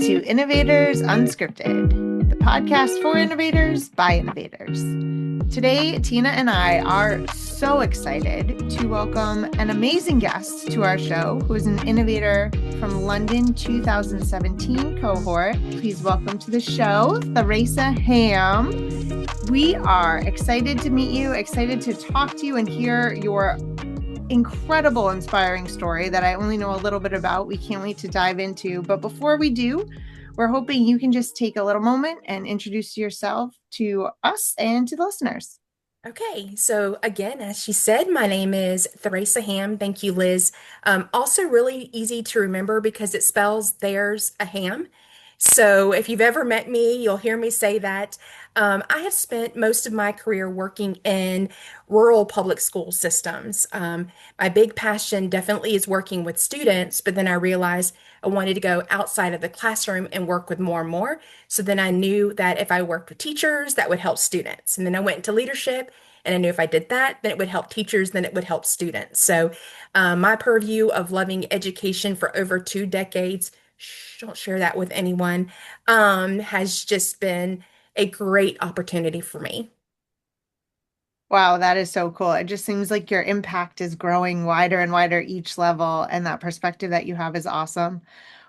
to Innovators Unscripted, the podcast for innovators by innovators. Today, Tina and I are so excited to welcome an amazing guest to our show who is an innovator from London 2017 cohort. Please welcome to the show, Theresa Hamm. We are excited to meet you, excited to talk to you and hear your incredible, inspiring story that I only know a little bit about. We can't wait to dive into. But before we do, we're hoping you can just take a little moment and introduce yourself to us and to the listeners. Okay, so again, as she said, my name is Theresa Hamm. Thank you, Liz. Also, really easy to remember because it spells there's a ham. So if you've ever met me, you'll hear me say that. I have spent most of my career working in rural public school systems. My big passion definitely is working with students, but then I realized I wanted to go outside of the classroom and work with more and more. So then I knew that if I worked with teachers, that would help students. And then I went into leadership, and I knew if I did that, then it would help teachers, then it would help students. So my purview of loving education for over 2 decades, don't share that with anyone, has just been a great opportunity for me. Wow, that is so cool. It just seems like your impact is growing wider and wider each level, and that perspective that you have is awesome.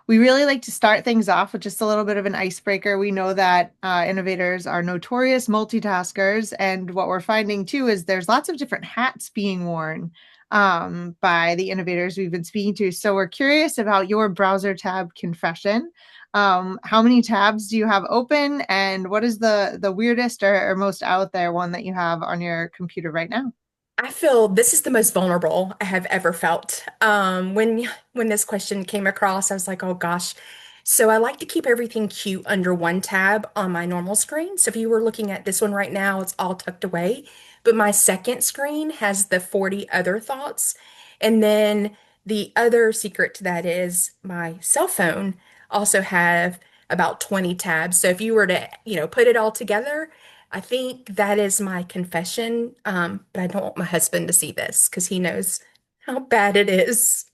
We really like to start things off with just a little bit of an icebreaker. We know that innovators are notorious multitaskers, and what we're finding too is there's lots of different hats being worn by the innovators we've been speaking to. So we're curious about your browser tab confession. How many tabs do you have open, and what is the weirdest or most out there one that you have on your computer right now? I feel this is the most vulnerable I have ever felt. When this question came across, I was like, oh gosh. So I like to keep everything cute under one tab on my normal screen. So if you were looking at this one right now, it's all tucked away. But my second screen has the 40 other thoughts. And then the other secret to that is my cell phone also have about 20 tabs. So if you were to, put it all together, I think that is my confession, but I don't want my husband to see this because he knows how bad it is.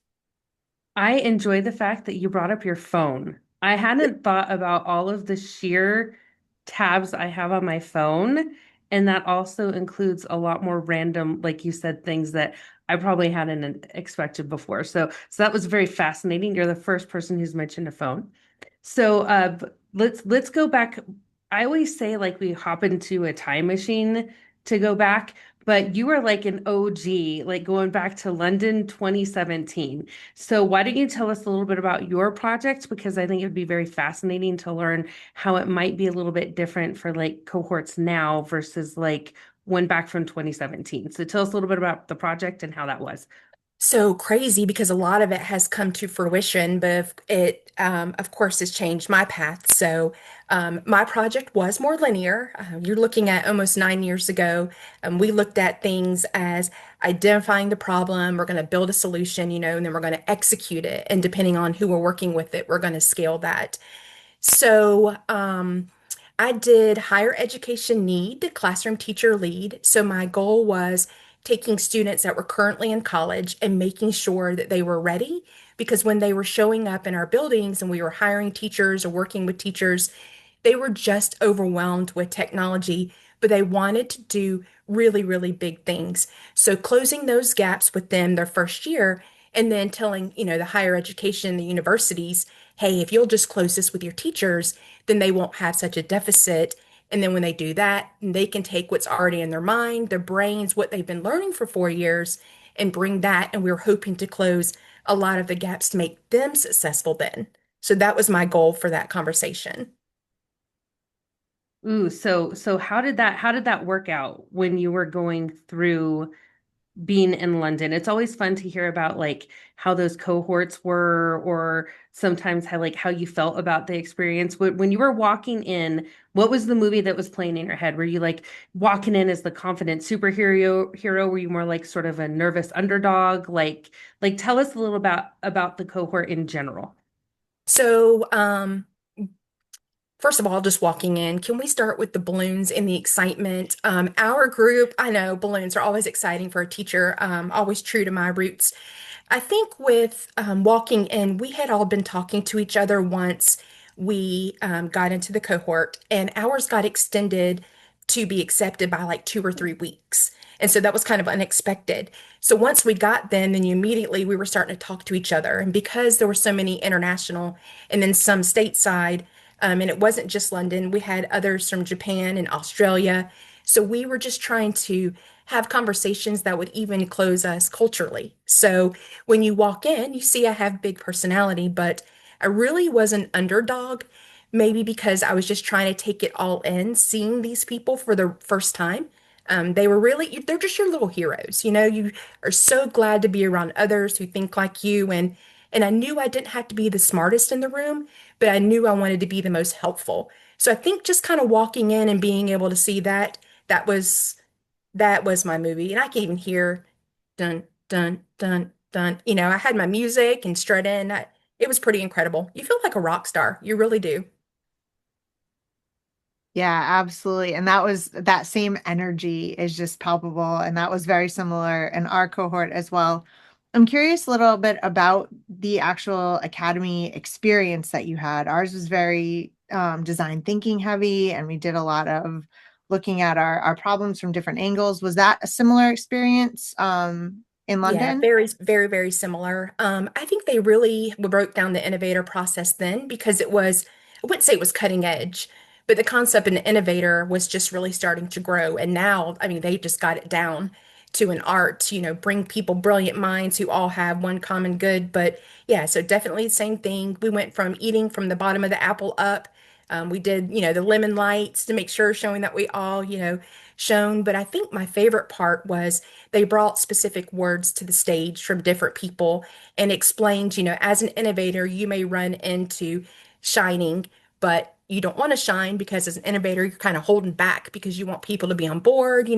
I enjoy the fact that you brought up your phone. I hadn't thought about all of the sheer tabs I have on my phone, and that also includes a lot more random, like you said, things that I probably hadn't expected before. So that was very fascinating. You're the first person who's mentioned a phone. So let's go back. I always say like we hop into a time machine to go back, but you are like an OG, like going back to London 2017. So why don't you tell us a little bit about your project? Because I think it would be very fascinating to learn how it might be a little bit different for like cohorts now versus like one back from 2017. So tell us a little bit about the project and how that was. So crazy because a lot of it has come to fruition, but it, of course, has changed my path. So, my project was more linear. You're looking at almost 9 years ago. We looked at things as identifying the problem, we're going to build a solution, and then we're going to execute it. And depending on who we're working with it, we're going to scale that. So, I did higher education need, classroom teacher lead. So my goal was taking students that were currently in college and making sure that they were ready. Because when they were showing up in our buildings and we were hiring teachers or working with teachers, they were just overwhelmed with technology, but they wanted to do really, really big things. So closing those gaps with them their first year and then telling, the higher education, the universities, hey, if you'll just close this with your teachers, then they won't have such a deficit. And then when they do that, they can take what's already in their mind, their brains, what they've been learning for 4 years, and bring that. And we were hoping to close a lot of the gaps to make them successful then. So that was my goal for that conversation. Ooh, so how did that work out when you were going through being in London? It's always fun to hear about like how those cohorts were, or sometimes how you felt about the experience. When you were walking in, what was the movie that was playing in your head? Were you like walking in as the confident superhero hero? Were you more like sort of a nervous underdog? Like tell us a little about the cohort in general. So, first of all, just walking in, can we start with the balloons and the excitement? Our group, I know balloons are always exciting for a teacher, always true to my roots. I think with walking in, we had all been talking to each other once we got into the cohort, and ours got extended to be accepted by like 2 or 3 weeks. And so that was kind of unexpected. So once we got them, then immediately we were starting to talk to each other. And because there were so many international and then some stateside, and it wasn't just London, we had others from Japan and Australia. So we were just trying to have conversations that would even close us culturally. So when you walk in, you see I have big personality, but I really was an underdog, maybe because I was just trying to take it all in, seeing these people for the first time. They were really, they're just your little heroes. You know, you are so glad to be around others who think like you. And I knew I didn't have to be the smartest in the room, but I knew I wanted to be the most helpful. So I think just kind of walking in and being able to see that, that was that was my movie. And I can even hear dun, dun, dun, dun. You know, I had my music and strut in. It was pretty incredible. You feel like a rock star. You really do. Yeah, absolutely. And that same energy is just palpable. And that was very similar in our cohort as well. I'm curious a little bit about the actual academy experience that you had. Ours was very design thinking heavy, and we did a lot of looking at our problems from different angles. Was that a similar experience in Yeah, London? very, very, very similar. I think they really broke down the innovator process then because I wouldn't say it was cutting edge, but the concept in the innovator was just really starting to grow. And now, I mean, they just got it down to an art, bring people, brilliant minds who all have one common good. But yeah, so definitely the same thing. We went from eating from the bottom of the apple up. We did, the lemon lights to make sure showing that we all, shown. But I think my favorite part was they brought specific words to the stage from different people and explained, as an innovator, you may run into shining, but you don't want to shine because as an innovator, you're kind of holding back because you want people to be on board.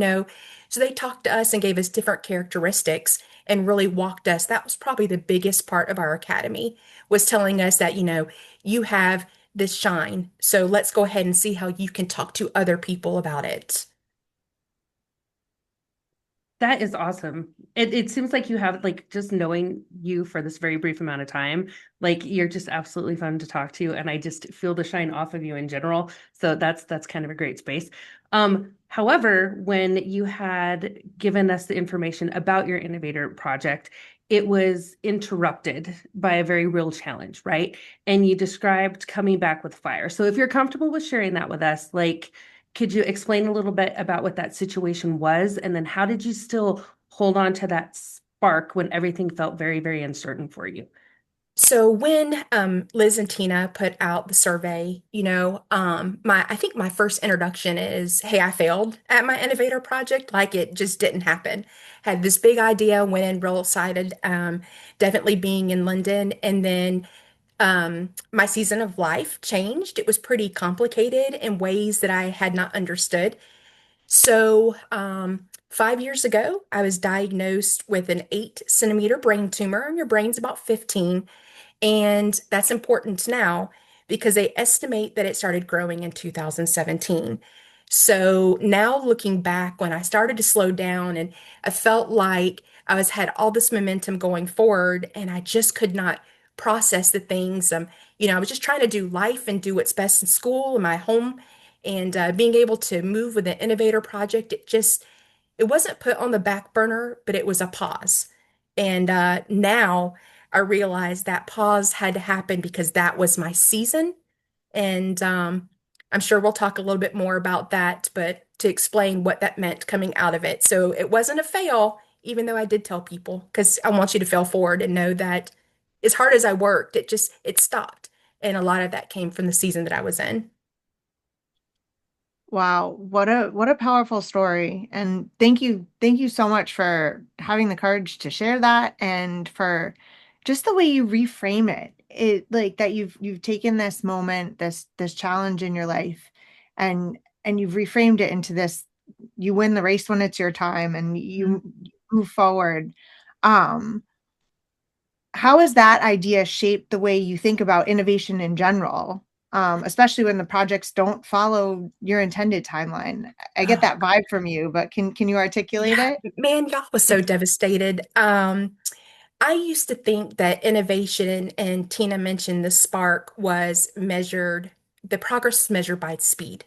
So they talked to us and gave us different characteristics and really walked us. That was probably the biggest part of our academy was telling us that, you have this shine. So let's go ahead and see how you can talk to other people about it. That is awesome. It seems like you have like just knowing you for this very brief amount of time, like you're just absolutely fun to talk to, and I just feel the shine off of you in general. So that's kind of a great space. However, when you had given us the information about your innovator project, it was interrupted by a very real challenge, right? And you described coming back with fire. So if you're comfortable with sharing that with us, like could you explain a little bit about what that situation was? And then how did you still hold on to that spark when everything felt very, very uncertain for you? So when Liz and Tina put out the survey, my I think my first introduction is, hey, I failed at my innovator project. Like it just didn't happen. Had this big idea, went in real excited, definitely being in London, and then my season of life changed. It was pretty complicated in ways that I had not understood. So 5 years ago, I was diagnosed with an 8 centimeter brain tumor, and your brain's about 15. And that's important now because they estimate that it started growing in 2017. So now looking back when I started to slow down and I felt like had all this momentum going forward and I just could not process the things. I was just trying to do life and do what's best in school and my home and being able to move with the innovator project, it wasn't put on the back burner, but it was a pause. And now I realized that pause had to happen because that was my season. And I'm sure we'll talk a little bit more about that, but to explain what that meant coming out of it. So it wasn't a fail, even though I did tell people, because I want you to fail forward and know that as hard as I worked, it stopped. And a lot of that came from the season that I was in. Wow, what a powerful story. And thank you so much for having the courage to share that and for just the way you reframe it. It like that you've taken this moment, this challenge in your life and you've reframed it into this you win the race when it's your time and you move forward. Um how has that idea shaped the way you think about innovation in general, especially when the projects don't follow your intended timeline? I get Oh, that vibe from you, but can you articulate yeah, it? man, y'all was so devastated. I used to think that innovation, and Tina mentioned the spark was measured, the progress is measured by speed.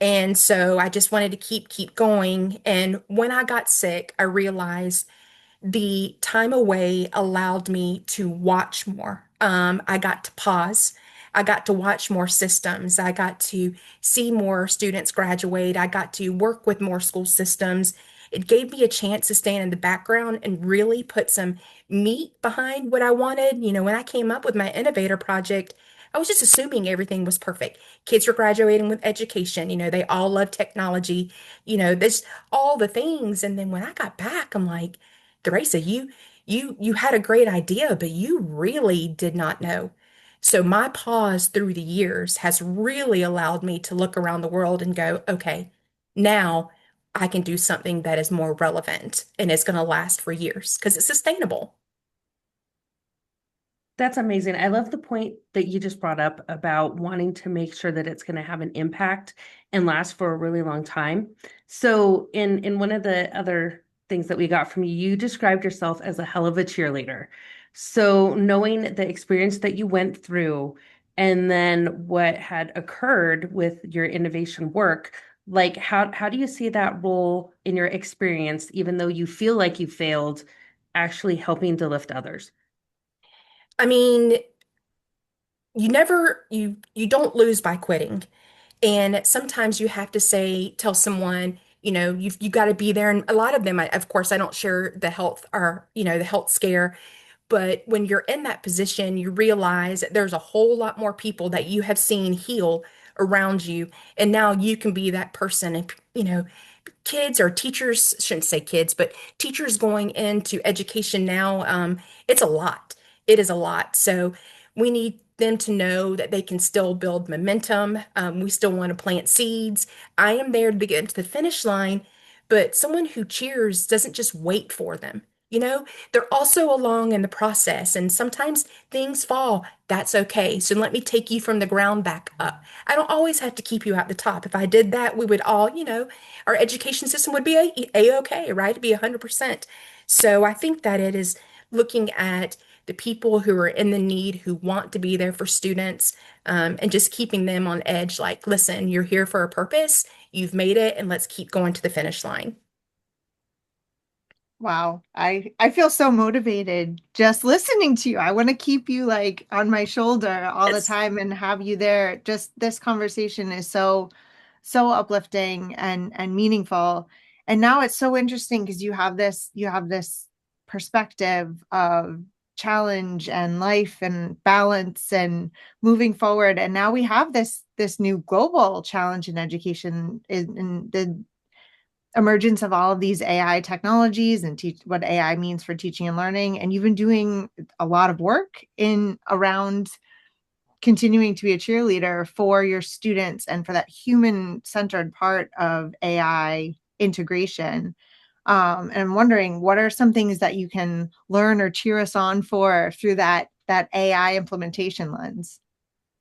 And so I just wanted to keep going. And when I got sick, I realized the time away allowed me to watch more. I got to pause. I got to watch more systems. I got to see more students graduate. I got to work with more school systems. It gave me a chance to stand in the background and really put some meat behind what I wanted. When I came up with my Innovator project, I was just assuming everything was perfect. Kids are graduating with education. They all love technology. There's all the things. And then when I got back, I'm like, Theresa, you had a great idea, but you really did not know. So my pause through the years has really allowed me to look around the world and go, okay, now I can do something that is more relevant and is going to last for years because it's sustainable. That's amazing. I love the point that you just brought up about wanting to make sure that it's going to have an impact and last for a really long time. So in one of the other things that we got from you, you described yourself as a hell of a cheerleader. So knowing the experience that you went through and then what had occurred with your innovation work, like how do you see that role in your experience, even though you feel like you failed, actually helping to lift others? I mean, you don't lose by quitting. And sometimes you have to tell someone, you got to be there. And a lot of them, of course, I don't share the health or, the health scare. But when you're in that position, you realize that there's a whole lot more people that you have seen heal around you. And now you can be that person. And, kids or teachers, shouldn't say kids, but teachers going into education now, it's a lot. It is a lot. So we need them to know that they can still build momentum. We still want to plant seeds. I am there to get to the finish line, but someone who cheers doesn't just wait for them. They're also along in the process, and sometimes things fall. That's okay. So let me take you from the ground back up. I don't always have to keep you at the top. If I did that, we would all, our education system would be a-okay, right? It'd be 100%. So I think that it is looking at the people who are in the need, who want to be there for students, and just keeping them on edge. Like, listen, you're here for a purpose. You've made it, and let's keep going to the finish line. Wow. I feel so motivated just listening to you. I want to keep you like on my shoulder all the It's time and have you there. Just this conversation is so uplifting and meaningful. And now it's so interesting because you have this perspective of challenge and life and balance and moving forward. And now we have this new global challenge in education in the emergence of all of these AI technologies and teach what AI means for teaching and learning. And you've been doing a lot of work in around continuing to be a cheerleader for your students and for that human centered part of AI integration. And I'm wondering, what are some things that you can learn or cheer us on for through that AI implementation lens?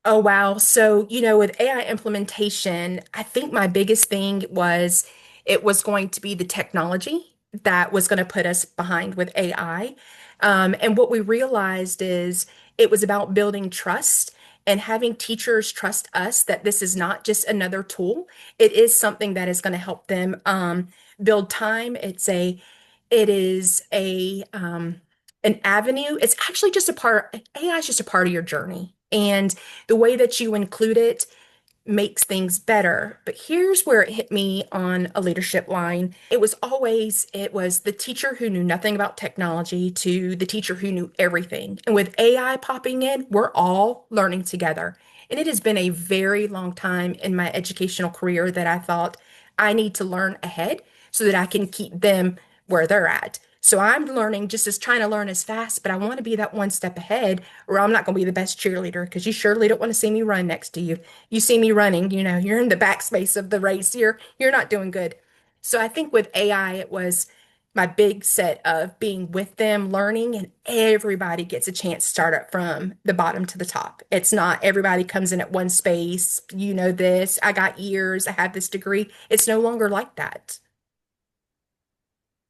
Oh, wow. So, with AI implementation, I think my biggest thing was it was going to be the technology that was going to put us behind with AI. And what we realized is it was about building trust and having teachers trust us that this is not just another tool. It is something that is going to help them build time. It is an avenue. It's actually just a part, AI is just a part of your journey. And the way that you include it makes things better. But here's where it hit me on a leadership line. It was the teacher who knew nothing about technology to the teacher who knew everything. And with AI popping in, we're all learning together. And it has been a very long time in my educational career that I thought I need to learn ahead so that I can keep them where they're at. So I'm learning just as trying to learn as fast, but I want to be that one step ahead, or I'm not going to be the best cheerleader because you surely don't want to see me run next to you. You see me running, you're in the backspace of the race. You're not doing good. So I think with AI, it was my big set of being with them, learning, and everybody gets a chance to start up from the bottom to the top. It's not everybody comes in at one space, this, I got years, I have this degree. It's no longer like that.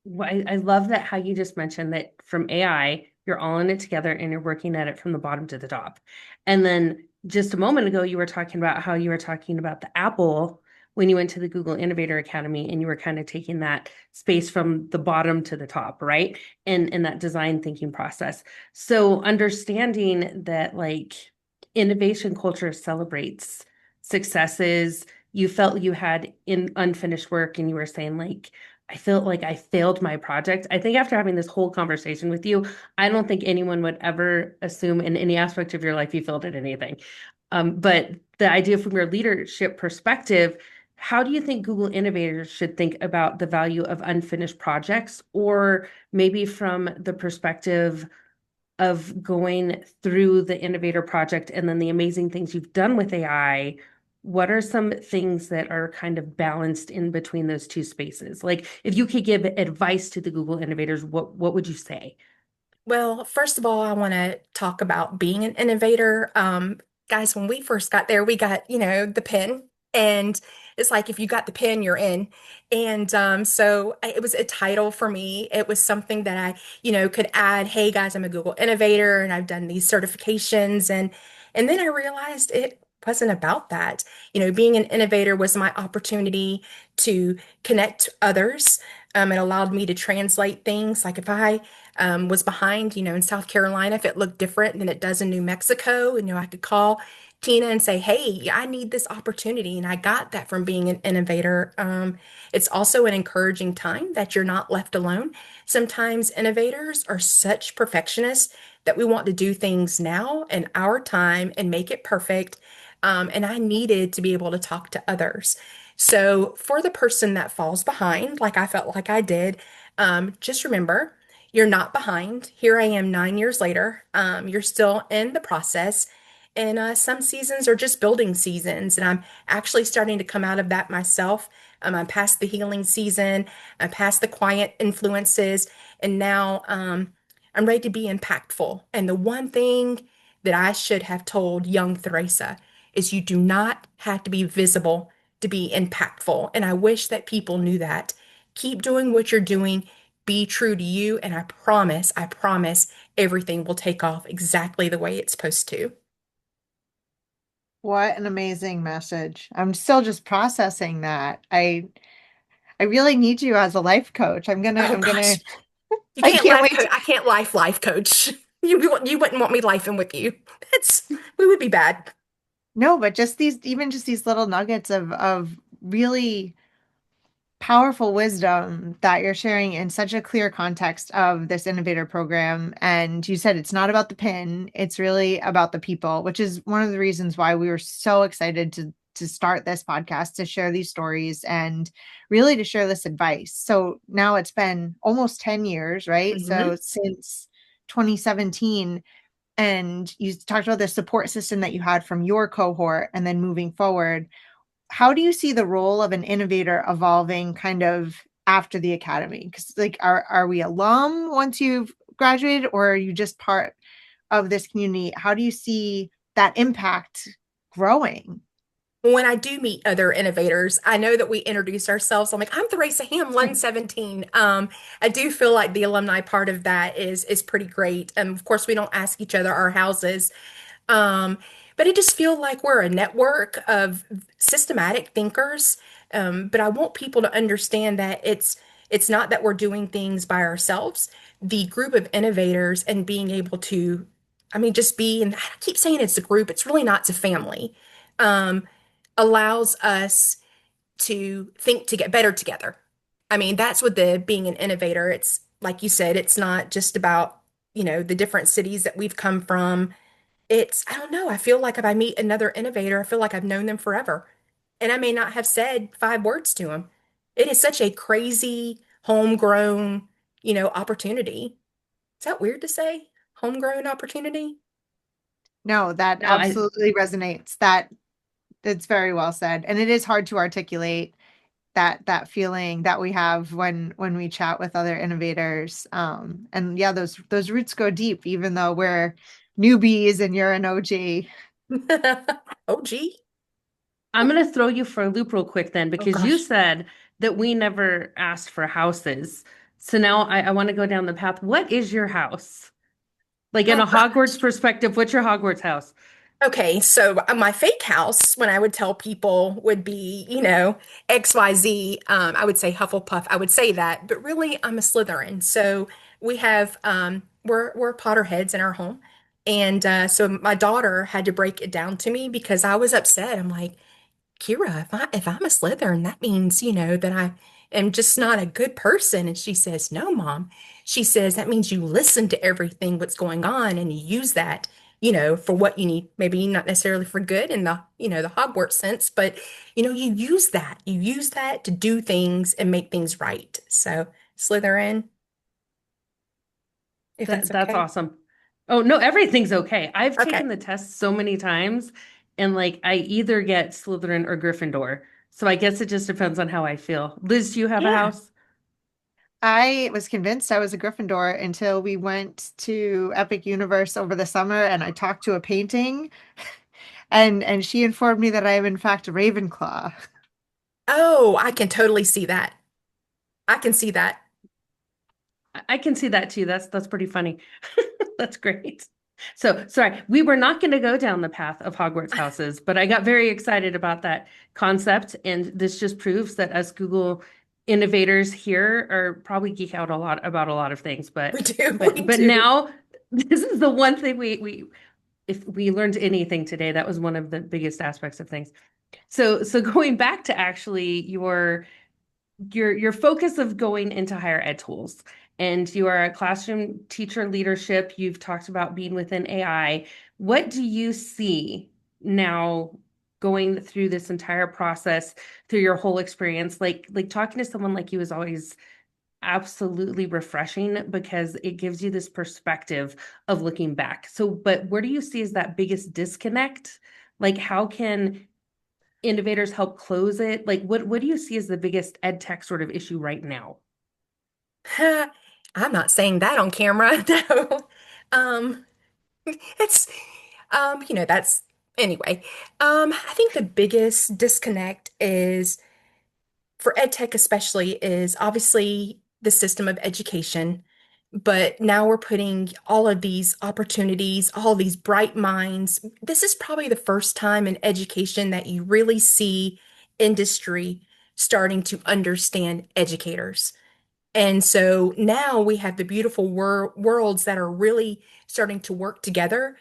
Well, I love that how you just mentioned that from AI, You're all in it together and you're working at it from the bottom to the top. And then just a moment ago, you were talking about how you were talking about the Apple when you went to the Google Innovator Academy and you were kind of taking that space from the bottom to the top, right? And in that design thinking process. So understanding that like innovation culture celebrates successes. You felt you had in unfinished work and you were saying like, I felt like I failed my project. I think after having this whole conversation with you, I don't think anyone would ever assume in any aspect of your life you failed at anything. But the idea from your leadership perspective, how do you think Google innovators should think about the value of unfinished projects, or maybe from the perspective of going through the innovator project and then the amazing things you've done with AI? What are some things that are kind of balanced in between those two spaces? Like if you could give advice to the Google innovators, what would you say? Well, first of all, I want to talk about being an innovator. Guys, when we first got there, we got, the pen. And it's like if you got the pen, you're in. And it was a title for me. It was something that I could add, hey guys, I'm a Google innovator and I've done these certifications. And then I realized it wasn't about that. Being an innovator was my opportunity to connect others. It allowed me to translate things. Like if I was behind, in South Carolina, if it looked different than it does in New Mexico, I could call Tina and say, hey, I need this opportunity. And I got that from being an innovator. It's also an encouraging time that you're not left alone. Sometimes innovators are such perfectionists that we want to do things now in our time and make it perfect. And I needed to be able to talk to others. So for the person that falls behind, like I felt like I did, just remember, you're not behind. Here I am 9 years later. You're still in the process. And some seasons are just building seasons. And I'm actually starting to come out of that myself. I'm past the healing season, I'm past the quiet influences. And now I'm ready to be impactful. And the one thing that I should have told young Theresa is you do not have to be visible to be impactful. And I wish that people knew that. Keep doing what you're doing. Be true to you, and I promise everything will take off exactly the way it's supposed to. What an amazing message. I'm still just processing that. I really need you as a life coach. Oh I'm gonna gosh, you I can't can't life wait coach. to I can't life coach. You wouldn't want me lifing with you. That's we would be bad. no, but just these even just these little nuggets of really powerful wisdom that you're sharing in such a clear context of this innovator program. And you said it's not about the pin, it's really about the people, which is one of the reasons why we were so excited to start this podcast, to share these stories and really to share this advice. So now it's been almost 10 years, right? So Hmm. since 2017, and you talked about the support system that you had from your cohort and then moving forward, how do you see the role of an innovator evolving kind of after the academy? Because like are we alum once you've graduated, or are you just part of this community? How do you see that impact growing? When I do meet other innovators, I know that we introduce ourselves. I'm like, I'm Theresa Hamm, 117. I do feel like the alumni part of that is pretty great. And of course, we don't ask each other our houses. Um, but I just feel like we're a network of systematic thinkers. But I want people to understand that it's not that we're doing things by ourselves. The group of innovators and being able to, I mean, just be, and I keep saying it's a group, it's really not, it's a family, um, allows us to think to get better together. I mean, that's what the being an innovator, it's like you said, it's not just about, the different cities that we've come from. I don't know. I feel like if I meet another innovator, I feel like I've known them forever. And I may not have said 5 words to them. It is such a crazy, homegrown, opportunity. Is that weird to say? Homegrown opportunity? No, that No, I absolutely resonates. That's very well said. And it is hard to articulate that feeling that we have when we chat with other innovators. And yeah, those roots go deep, even though we're newbies and you're an OG. Oh, gee. I'm gonna throw you for a loop real quick then, Oh, because you gosh. said that we never asked for houses. So now I want to go down the path. What is your house? Like in Oh a gosh. Hogwarts perspective, what's your Hogwarts house? Okay, so my fake house, when I would tell people, would be, XYZ. I would say Hufflepuff. I would say that, but really, I'm a Slytherin. So we have, we're Potterheads in our home, and so my daughter had to break it down to me because I was upset. I'm like, Kira, if I'm a Slytherin, that means, that I am just not a good person. And she says, No, Mom. She says that means you listen to everything what's going on and you use that, for what you need. Maybe not necessarily for good in the Hogwarts sense, but you use that. You use that to do things and make things right. So Slytherin, if that's That's okay. awesome. Oh, no, everything's okay. I've Okay. taken the test so many times, and like I either get Slytherin or Gryffindor. So I guess it just depends on how I feel. Liz, do you have a Yeah. house? I was convinced I was a Gryffindor until we went to Epic Universe over the summer and I talked to a painting and she informed me that I am in fact a Ravenclaw. Oh, I can totally see that. I can see that. I can see that too. That's pretty funny. That's great. So sorry, we were not going to go down the path of Hogwarts houses, but I got very excited about that concept, and this just proves that us Google innovators here are probably geek out a lot about a lot of things. But We do. We but do. now this is the one thing we if we learned anything today, that was one of the biggest aspects of things. So going back to actually your focus of going into higher ed tools, and you are a classroom teacher leadership. You've talked about being within AI. What do you see now going through this entire process, through your whole experience? Like talking to someone like you is always absolutely refreshing because it gives you this perspective of looking back. So, but where do you see is that biggest disconnect? Like, how can innovators help close it? Like, what do you see as the biggest ed tech sort of issue right now? I'm not saying that on camera. No. Um, it's that's anyway. I think the biggest disconnect is for ed tech especially is obviously the system of education, but now we're putting all of these opportunities, all these bright minds. This is probably the first time in education that you really see industry starting to understand educators. And so now we have the beautiful worlds that are really starting to work together.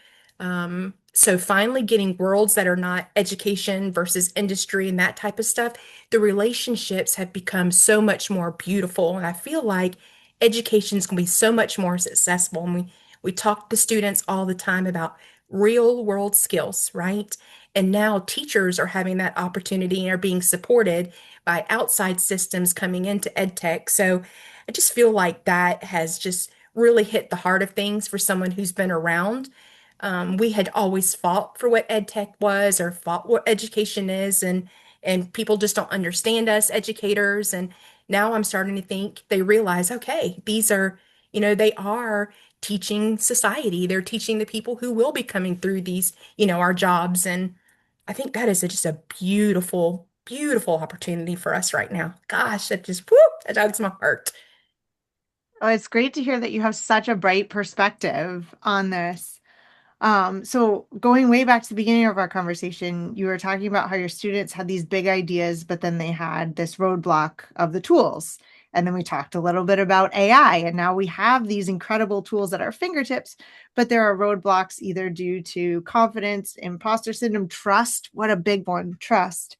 So finally getting worlds that are not education versus industry and that type of stuff, the relationships have become so much more beautiful. And I feel like education is going to be so much more successful. And we talk to students all the time about real world skills, right? And now teachers are having that opportunity and are being supported by outside systems coming into ed tech. So I just feel like that has just really hit the heart of things for someone who's been around. We had always fought for what ed tech was or fought what education is, and people just don't understand us educators. And now I'm starting to think they realize, okay, these are, they are teaching society. They're teaching the people who will be coming through these, our jobs. And I think that is just a beautiful, beautiful opportunity for us right now. Gosh, that just whoop, that tugs my heart. Oh, it's great to hear that you have such a bright perspective on this. So going way back to the beginning of our conversation, you were talking about how your students had these big ideas, but then they had this roadblock of the tools. And then we talked a little bit about AI, and now we have these incredible tools at our fingertips, but there are roadblocks either due to confidence, imposter syndrome, trust. What a big one, trust.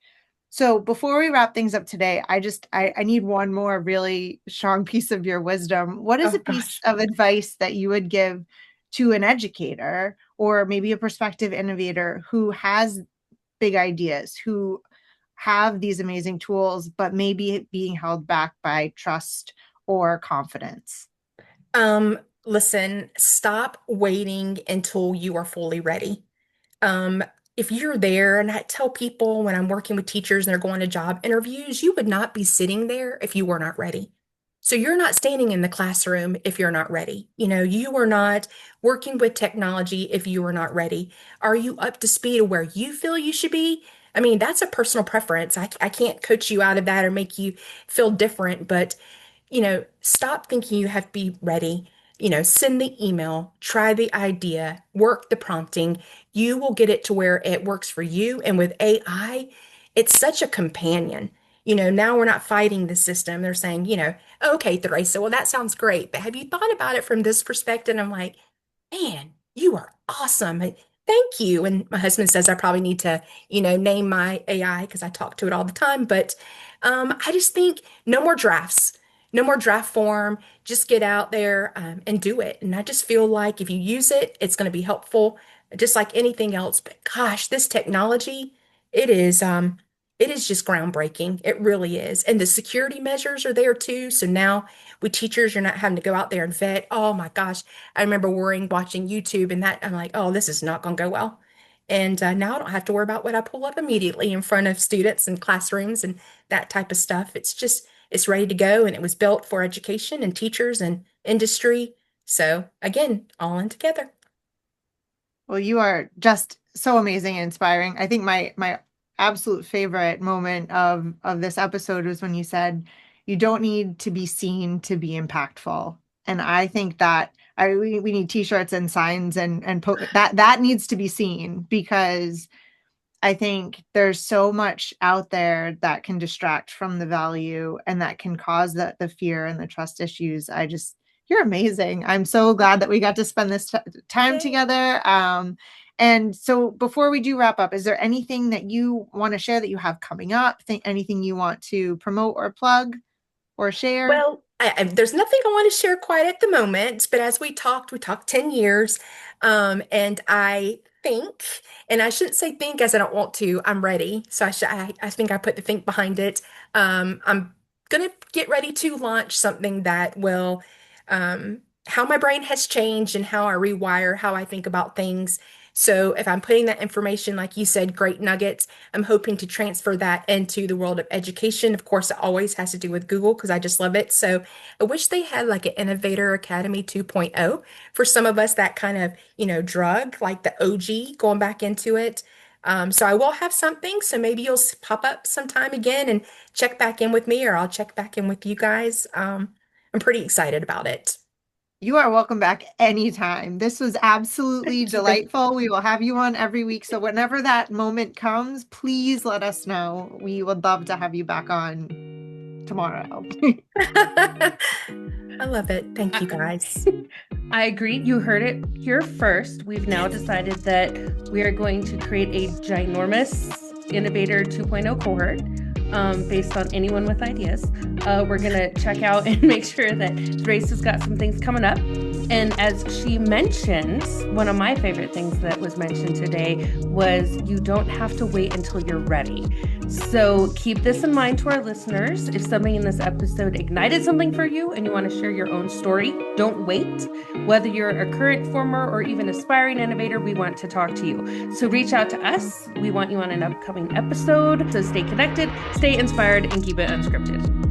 So before we wrap things up today, I need one more really strong piece of your wisdom. What is a Oh piece gosh. of advice that you would give to an educator or maybe a prospective innovator who has big ideas, who have these amazing tools, but maybe being held back by trust or confidence? Listen, stop waiting until you are fully ready. Um, if you're there, and I tell people when I'm working with teachers and they're going to job interviews, you would not be sitting there if you were not ready. So you're not standing in the classroom if you're not ready. You are not working with technology if you are not ready. Are you up to speed of where you feel you should be? I mean, that's a personal preference. I can't coach you out of that or make you feel different, but stop thinking you have to be ready. send the email, try the idea, work the prompting. You will get it to where it works for you. And with AI, it's such a companion. Now we're not fighting the system. They're saying, okay, Theresa, well, that sounds great, but have you thought about it from this perspective? And I'm like, man, you are awesome. Thank you. And my husband says I probably need to, name my AI because I talk to it all the time. But I just think no more drafts, no more draft form. Just get out there and do it. And I just feel like if you use it, it's going to be helpful, just like anything else. But gosh, this technology, it is, it is just groundbreaking. It really is. And the security measures are there too. So now with teachers, you're not having to go out there and vet. Oh my gosh. I remember worrying watching YouTube and that I'm like, oh, this is not going to go well. And now I don't have to worry about what I pull up immediately in front of students and classrooms and that type of stuff. It's ready to go and it was built for education and teachers and industry. So again, all in together. Well, you are just so amazing and inspiring. I think my absolute favorite moment of this episode was when you said you don't need to be seen to be impactful. And I think that we need t-shirts and signs and that needs to be seen because I think there's so much out there that can distract from the value and that can cause the fear and the trust issues. You're amazing. I'm so glad that we got to spend this time together. And so before we do wrap up, is there anything that you want to share that you have coming up? Anything you want to promote or plug or share? Well, there's nothing I want to share quite at the moment, but as we talked 10 years. And I think, and I shouldn't say think as I don't want to, I'm ready. So I think I put the think behind it. I'm going to get ready to launch something that will, how my brain has changed and how I rewire how I think about things. So if I'm putting that information, like you said, great nuggets, I'm hoping to transfer that into the world of education. Of course, it always has to do with Google because I just love it. So I wish they had like an Innovator Academy 2.0 for some of us that kind of, drug, like the OG, going back into it. So I will have something. So maybe you'll pop up sometime again and check back in with me, or I'll check back in with you guys. I'm pretty excited about it. You are welcome back anytime. This was absolutely Thank you. delightful. We will have you on every week. So whenever that moment comes, please let us know. We would love to have you back on tomorrow. I love it. Thank you, guys. I agree. You heard it here first. We've now decided that we are going to create a ginormous Innovator 2.0 cohort based on anyone with ideas. We're going to check out and make sure that Theresa's got some things coming up. And as she mentioned, one of my favorite things that was mentioned today was you don't have to wait until you're ready. So keep this in mind to our listeners. If something in this episode ignited something for you and you want to share your own story, don't wait. Whether you're a current, former, or even aspiring innovator, we want to talk to you. So reach out to us. We want you on an upcoming episode. So stay connected, stay inspired, and keep it unscripted.